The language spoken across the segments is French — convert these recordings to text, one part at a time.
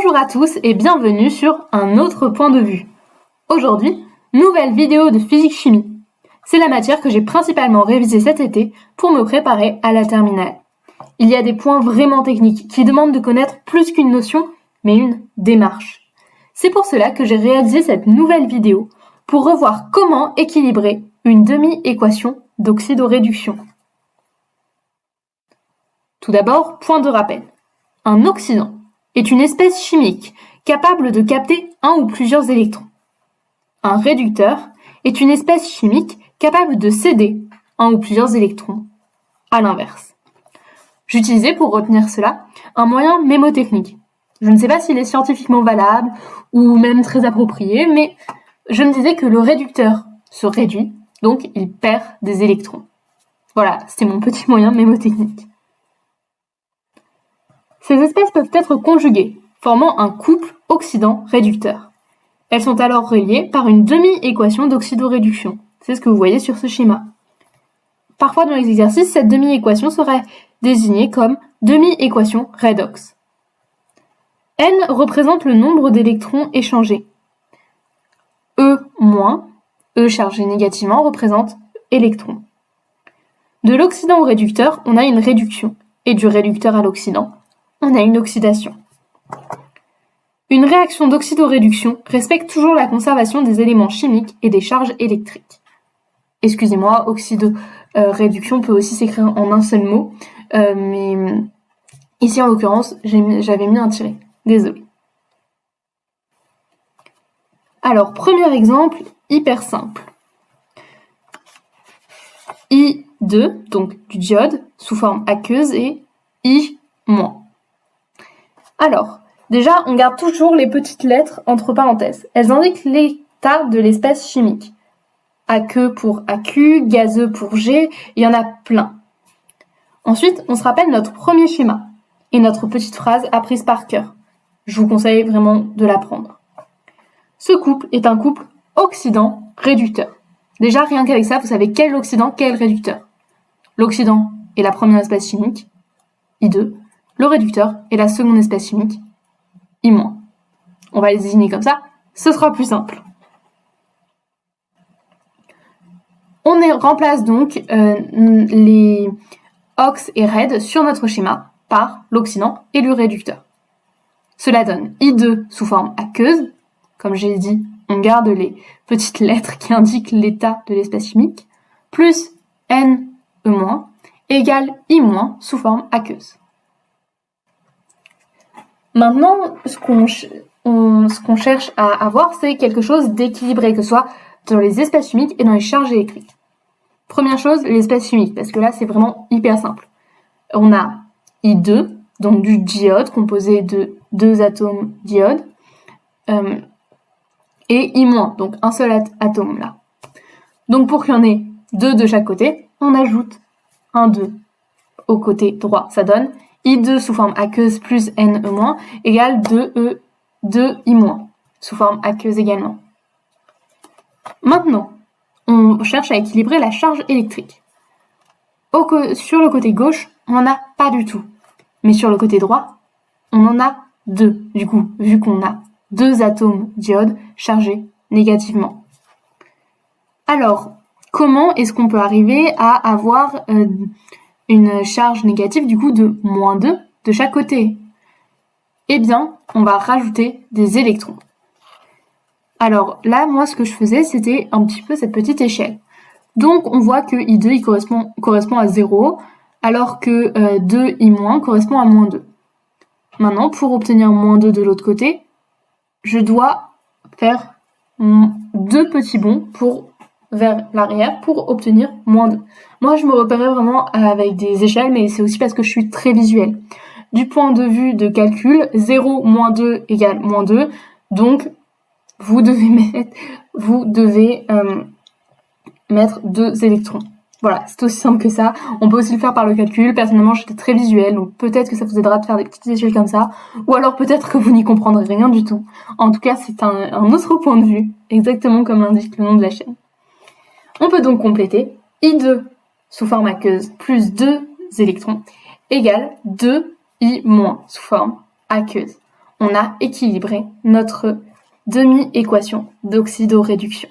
Bonjour à tous et bienvenue sur un autre point de vue. Aujourd'hui, nouvelle vidéo de physique-chimie. C'est la matière que j'ai principalement révisée cet été pour me préparer à la terminale. Il y a des points vraiment techniques qui demandent de connaître plus qu'une notion, mais une démarche. C'est pour cela que j'ai réalisé cette nouvelle vidéo pour revoir comment équilibrer une demi-équation d'oxydoréduction. Tout d'abord, point de rappel. Un oxydant est une espèce chimique capable de capter un ou plusieurs électrons. Un réducteur est une espèce chimique capable de céder un ou plusieurs électrons, à l'inverse. J'utilisais pour retenir cela un moyen mémotechnique. Je ne sais pas s'il est scientifiquement valable ou même très approprié, mais je me disais que le réducteur se réduit, donc il perd des électrons. Voilà, c'était mon petit moyen mémotechnique. Ces espèces peuvent être conjuguées, formant un couple oxydant-réducteur. Elles sont alors reliées par une demi-équation d'oxydoréduction. C'est ce que vous voyez sur ce schéma. Parfois dans les exercices, cette demi-équation serait désignée comme demi-équation redox. N représente le nombre d'électrons échangés. E-, E chargé négativement, représente électrons. De l'oxydant au réducteur, on a une réduction, et du réducteur à l'oxydant, on a une oxydation. Une réaction d'oxydoréduction respecte toujours la conservation des éléments chimiques et des charges électriques. Excusez-moi, oxydoréduction peut aussi s'écrire en un seul mot, mais ici en l'occurrence, j'avais mis un tiret. Désolée. Alors, premier exemple, hyper simple. I2, donc du diode, sous forme aqueuse, et I-. Alors, déjà, on garde toujours les petites lettres entre parenthèses. Elles indiquent l'état de l'espèce chimique. Aqueux pour AQ, gazeux pour G, il y en a plein. Ensuite, on se rappelle notre premier schéma et notre petite phrase apprise par cœur. Je vous conseille vraiment de l'apprendre. Ce couple est un couple oxydant-réducteur. Déjà, rien qu'avec ça, vous savez quel oxydant, quel réducteur. L'oxydant est la première espèce chimique, I2. Le réducteur est la seconde espèce chimique, I-. On va les désigner comme ça, ce sera plus simple. On remplace donc les ox et red sur notre schéma par l'oxydant et le réducteur. Cela donne I2 sous forme aqueuse. Comme j'ai dit, on garde les petites lettres qui indiquent l'état de l'espèce chimique, plus Ne- égale I- sous forme aqueuse. Maintenant, ce qu'on cherche à avoir, c'est quelque chose d'équilibré, que ce soit dans les espèces chimiques et dans les charges électriques. Première chose, les espèces chimiques, parce que là, c'est vraiment hyper simple. On a I2, donc du diode, composé de 2 atomes d'iode, et I-, donc un seul atome là. Donc pour qu'il y en ait 2 de chaque côté, on ajoute un 2 au côté droit. Ça donne I2 sous forme aqueuse plus Ne- égale 2I- sous forme aqueuse également. Maintenant, on cherche à équilibrer la charge électrique. Sur le côté gauche, on n'en a pas du tout. Mais sur le côté droit, on en a 2, du coup, vu qu'on a 2 atomes d'iode chargés négativement. Alors, comment est-ce qu'on peut arriver à avoir une charge négative du coup de -2 de chaque côté? Eh bien, on va rajouter des électrons. Alors là, moi, ce que je faisais, c'était un petit peu cette petite échelle. Donc, on voit que I2 il correspond à 0, alors que 2I- correspond à -2. Maintenant, pour obtenir -2 de l'autre côté, je dois faire 2 petits bonds vers l'arrière pour obtenir -2. Moi, je me repérais vraiment avec des échelles, mais c'est aussi parce que je suis très visuelle. Du point de vue de calcul, 0 - 2 égale -2, donc vous devez mettre 2 électrons. Voilà, c'est aussi simple que ça. On peut aussi le faire par le calcul. Personnellement, j'étais très visuelle, donc peut-être que ça vous aidera de faire des petites échelles comme ça, ou alors peut-être que vous n'y comprendrez rien du tout. En tout cas, c'est un autre point de vue, exactement comme l'indique le nom de la chaîne. On peut donc compléter I2 sous forme aqueuse plus 2 électrons égale 2I- sous forme aqueuse. on a équilibré notre demi-équation d'oxydoréduction.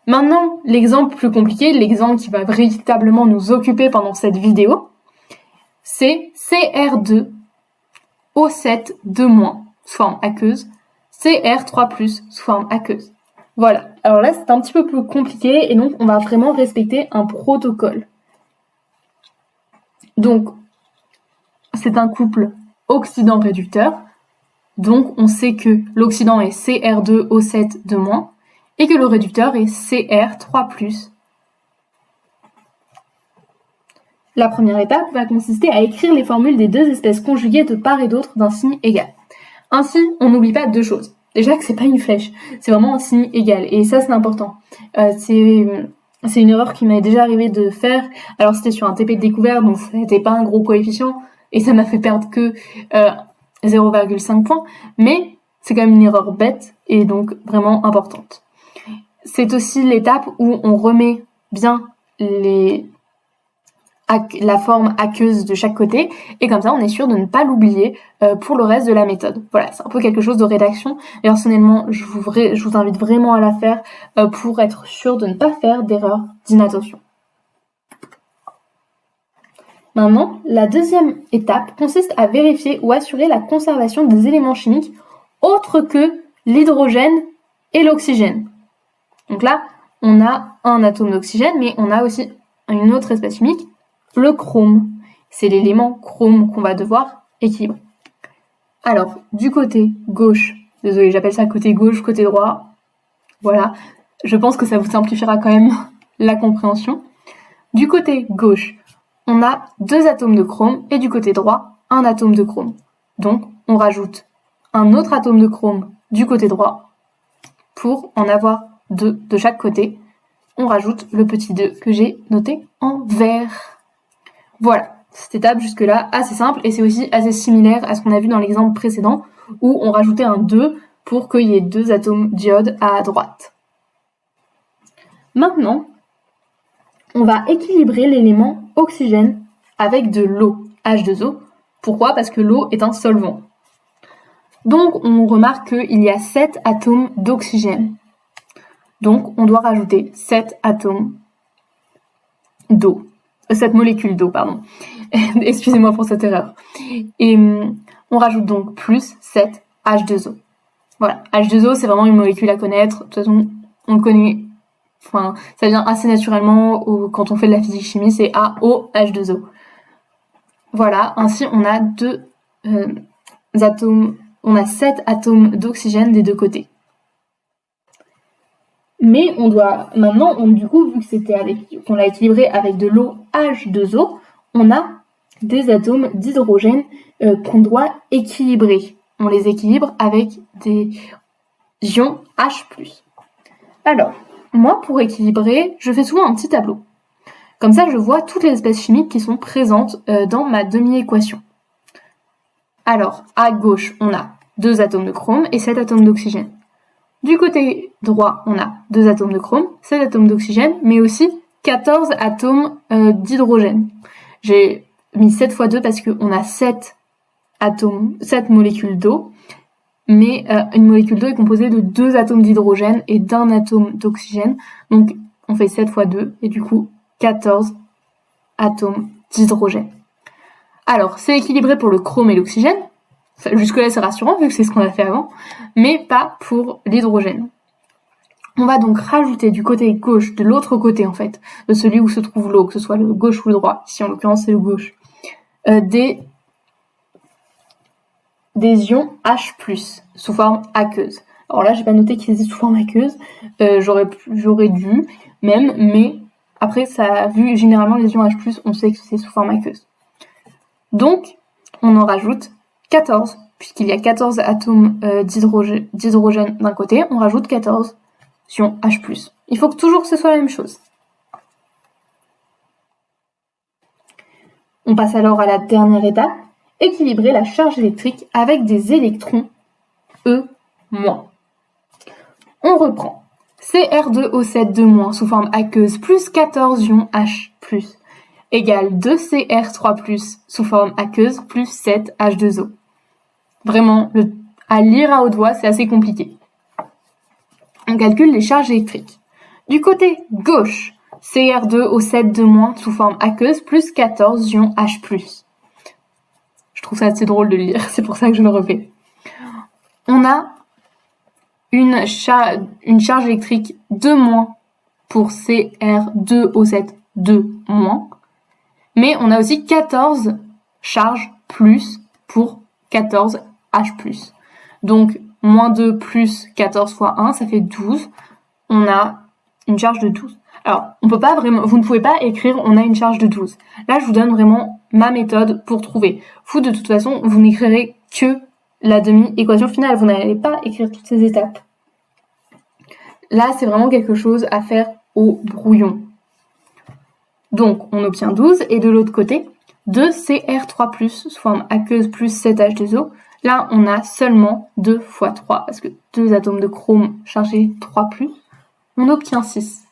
Maintenant, l'exemple plus compliqué, l'exemple qui va véritablement nous occuper pendant cette vidéo, c'est Cr2O7 2- sous forme aqueuse, Cr3+ sous forme aqueuse. Voilà, alors là c'est un petit peu plus compliqué et donc on va vraiment respecter un protocole. Donc, c'est un couple oxydant-réducteur, donc on sait que l'oxydant est Cr2O7 2- et que le réducteur est Cr3+. La première étape va consister à écrire les formules des deux espèces conjuguées de part et d'autre d'un signe égal. Ainsi, on n'oublie pas deux choses. Déjà que c'est pas une flèche, c'est vraiment un signe égal, et ça c'est important. C'est une erreur qui m'est déjà arrivé de faire. Alors c'était sur un TP de découvert, donc ça n'était pas un gros coefficient, et ça m'a fait perdre que 0,5 points, mais c'est quand même une erreur bête, et donc vraiment importante. C'est aussi l'étape où on remet bien la forme aqueuse de chaque côté, et comme ça on est sûr de ne pas l'oublier pour le reste de la méthode. Voilà, c'est un peu quelque chose de rédaction, et personnellement je vous invite vraiment à la faire pour être sûr de ne pas faire d'erreur d'inattention. Maintenant, la deuxième étape consiste à vérifier ou assurer la conservation des éléments chimiques autres que l'hydrogène et l'oxygène. Donc là, on a un atome d'oxygène, mais on a aussi une autre espèce chimique, le chrome. C'est l'élément chrome qu'on va devoir équilibrer. Alors, du côté gauche, désolé, j'appelle ça côté gauche, côté droit, voilà, je pense que ça vous simplifiera quand même la compréhension. Du côté gauche, on a 2 atomes de chrome, et du côté droit, un atome de chrome. Donc, on rajoute un autre atome de chrome du côté droit pour en avoir 2 de chaque côté. On rajoute le petit 2 que j'ai noté en vert. Voilà, cette étape jusque-là assez simple, et c'est aussi assez similaire à ce qu'on a vu dans l'exemple précédent où on rajoutait un 2 pour qu'il y ait 2 atomes d'iode à droite. Maintenant, on va équilibrer l'élément oxygène avec de l'eau, H2O. Pourquoi ? Parce que l'eau est un solvant. Donc on remarque qu'il y a 7 atomes d'oxygène. Donc on doit rajouter 7 atomes d'eau. 7 molécules d'eau, pardon. Excusez-moi pour cette erreur. Et on rajoute donc plus 7 H2O. Voilà, H2O c'est vraiment une molécule à connaître. De toute façon, on le connaît. Enfin, ça vient assez naturellement quand on fait de la physique-chimie, c'est AOH2O. Voilà, ainsi on a 7 atomes d'oxygène des deux côtés. Mais on doit, maintenant, du coup, vu que qu'on l'a équilibré avec de l'eau H2O, on a des atomes d'hydrogène qu'on doit équilibrer. On les équilibre avec des ions H+. Alors, moi, pour équilibrer, je fais souvent un petit tableau. Comme ça, je vois toutes les espèces chimiques qui sont présentes dans ma demi-équation. Alors, à gauche, on a 2 atomes de chrome et 7 atomes d'oxygène. Du côté droit, on a 2 atomes de chrome, 7 atomes d'oxygène, mais aussi 14 atomes d'hydrogène. J'ai mis 7 fois 2 parce qu'on a 7 molécules d'eau, mais une molécule d'eau est composée de 2 atomes d'hydrogène et d'un atome d'oxygène. Donc, on fait 7 fois 2, et du coup, 14 atomes d'hydrogène. Alors, c'est équilibré pour le chrome et l'oxygène. Jusque-là, c'est rassurant, vu que c'est ce qu'on a fait avant, mais pas pour l'hydrogène. On va donc rajouter du côté gauche, de l'autre côté en fait, de celui où se trouve l'eau, que ce soit le gauche ou le droit, ici en l'occurrence c'est le gauche, des ions H+, sous forme aqueuse. Alors là, j'ai pas noté qu'ils étaient sous forme aqueuse, j'aurais dû même, mais après, vu généralement les ions H+, on sait que c'est sous forme aqueuse. Donc, on en rajoute 14, puisqu'il y a 14 atomes d'hydrogène d'un côté, on rajoute 14 ions H+. Il faut que toujours que ce soit la même chose. On passe alors à la dernière étape, équilibrer la charge électrique avec des électrons E-. On reprend. Cr2O7 2- sous forme aqueuse plus 14 ions H+, égale 2Cr3+, sous forme aqueuse plus 7 H2O. Vraiment, à lire à haute voix, c'est assez compliqué. On calcule les charges électriques. Du côté gauche, Cr2 au 7 de moins sous forme aqueuse plus 14 ions H+. Je trouve ça assez drôle de le lire, c'est pour ça que je le refais. On a une charge électrique de moins pour Cr2 au 7 de moins, mais on a aussi 14 charges plus pour 14 H+. Donc, moins 2 plus 14 fois 1, ça fait 12. On a une charge de 12. Alors, vous ne pouvez pas écrire on a une charge de 12. Là, je vous donne vraiment ma méthode pour trouver. Vous, de toute façon, vous n'écrirez que la demi-équation finale. Vous n'allez pas écrire toutes ces étapes. Là, c'est vraiment quelque chose à faire au brouillon. Donc, on obtient 12. Et de l'autre côté, 2Cr3+, sous forme aqueuse plus 7H2O. Là, on a seulement 2 fois 3, parce que 2 atomes de chrome chargés 3+. On obtient 6.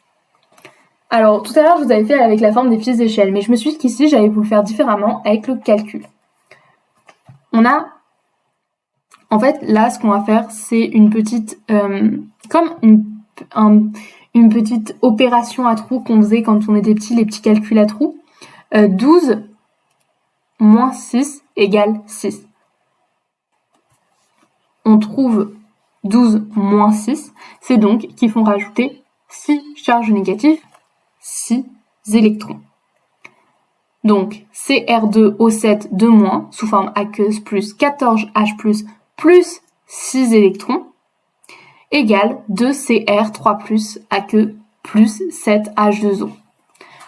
Alors, tout à l'heure, je vous avais fait avec la forme des pièces d'échelle, mais je me suis dit qu'ici, j'allais vous le faire différemment avec le calcul. En fait, là, ce qu'on va faire, c'est une petite, une petite opération à trous qu'on faisait quand on était petit, les petits calculs à trous. 12 moins 6 égale 6. On trouve 12 moins 6, c'est donc qu'il faut rajouter 6 charges négatives, 6 électrons. Donc, Cr2 au 7 de moins, sous forme aqueuse plus 14H+, plus 6 électrons, égale 2Cr3+, aqueux, plus 7H2O.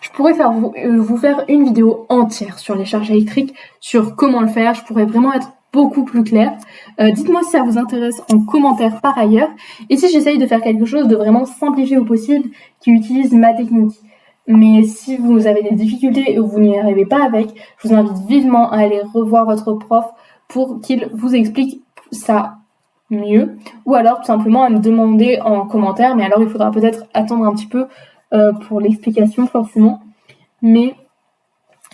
Je pourrais vous faire une vidéo entière sur les charges électriques, sur comment le faire, je pourrais vraiment être beaucoup plus clair. Dites-moi si ça vous intéresse en commentaire par ailleurs. Ici, j'essaye de faire quelque chose de vraiment simplifié au possible qui utilise ma technique. Mais si vous avez des difficultés et vous n'y arrivez pas avec, je vous invite vivement à aller revoir votre prof pour qu'il vous explique ça mieux. Ou alors tout simplement à me demander en commentaire, mais alors il faudra peut-être attendre un petit peu pour l'explication forcément. Mais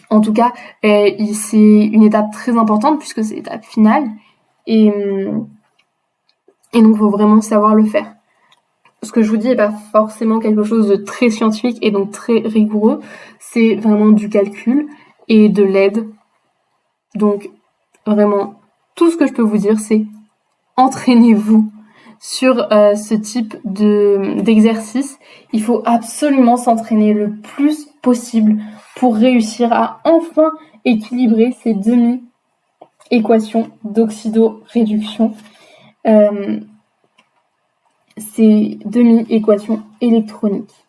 en tout cas, c'est une étape très importante puisque c'est l'étape finale. Et donc, il faut vraiment savoir le faire. Ce que je vous dis n'est pas forcément quelque chose de très scientifique et donc très rigoureux. C'est vraiment du calcul et de l'aide. Donc, vraiment, tout ce que je peux vous dire, c'est entraînez-vous sur ce type d'exercice. Il faut absolument s'entraîner le plus possible pour réussir à enfin équilibrer ces demi-équations d'oxydoréduction. Ces demi-équations électroniques.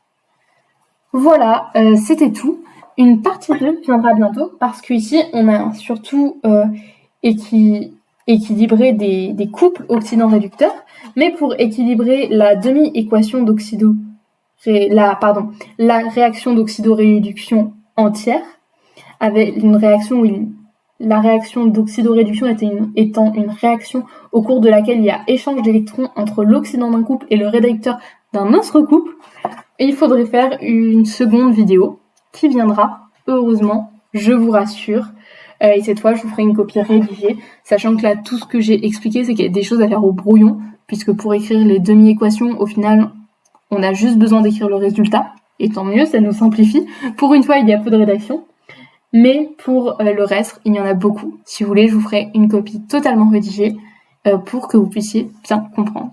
Voilà, c'était tout. Une partie 2 viendra bientôt parce qu'ici, on a surtout équilibré des couples oxydant-réducteurs, mais pour équilibrer la demi-équation la réaction d'oxydoréduction entière, avec une réaction où la réaction d'oxydoréduction étant une réaction au cours de laquelle il y a échange d'électrons entre l'oxydant d'un couple et le réducteur d'un autre couple, et il faudrait faire une seconde vidéo qui viendra, heureusement, je vous rassure. Et cette fois, je vous ferai une copie rédigée, sachant que là, tout ce que j'ai expliqué, c'est qu'il y a des choses à faire au brouillon, puisque pour écrire les demi-équations, au final, on a juste besoin d'écrire le résultat, et tant mieux, ça nous simplifie. Pour une fois, il y a peu de rédaction. Mais pour le reste, il y en a beaucoup. Si vous voulez, je vous ferai une copie totalement rédigée pour que vous puissiez bien comprendre.